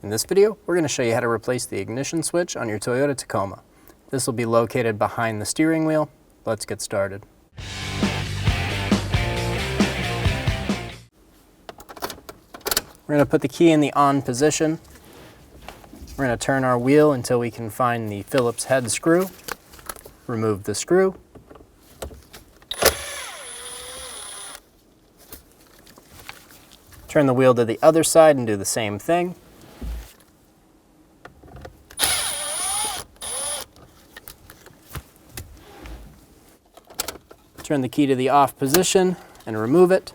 In this video, we're going to show you how to replace the ignition switch on your Toyota Tacoma. This will be located behind the steering wheel. Let's get started. We're going to put the key in the on position. We're going to turn our wheel until we can find the Phillips head screw. Remove the screw. Turn the wheel to the other side and do the same thing. Turn the key to the off position and remove it.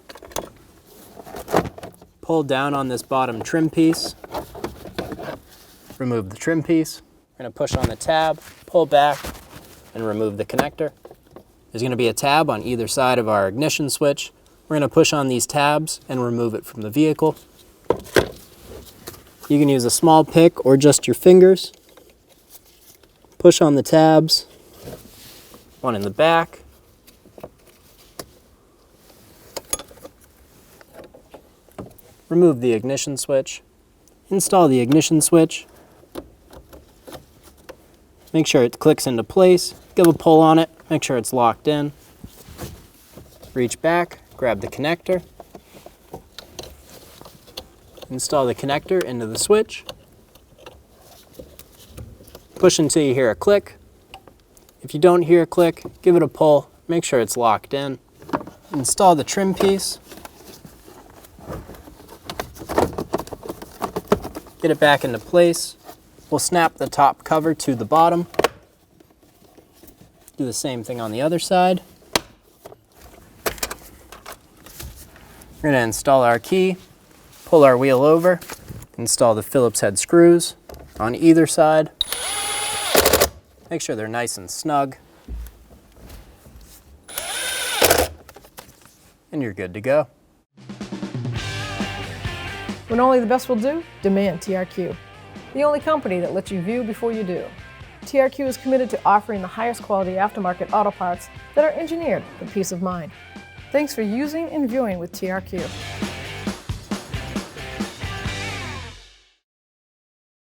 Pull down on this bottom trim piece. Remove the trim piece. We're going to push on the tab, pull back, and remove the connector. There's going to be a tab on either side of our ignition switch. We're going to push on these tabs and remove it from the vehicle. You can use a small pick or just your fingers. Push on the tabs, one in the back. Remove the ignition switch. Install the ignition switch. Make sure it clicks into place. Give a pull on it. Make sure it's locked in. Reach back, grab the connector. Install the connector into the switch. Push until you hear a click. If you don't hear a click, give it a pull. Make sure it's locked in. Install the trim piece. Get it back into place. We'll snap the top cover to the bottom. Do the same thing on the other side. We're going to install our key, pull our wheel over, install the Phillips head screws on either side. Make sure they're nice and snug. And you're good to go. When only the best will do, demand TRQ. The only company that lets you view before you do. TRQ is committed to offering the highest quality aftermarket auto parts that are engineered for peace of mind. Thanks for using and viewing with TRQ.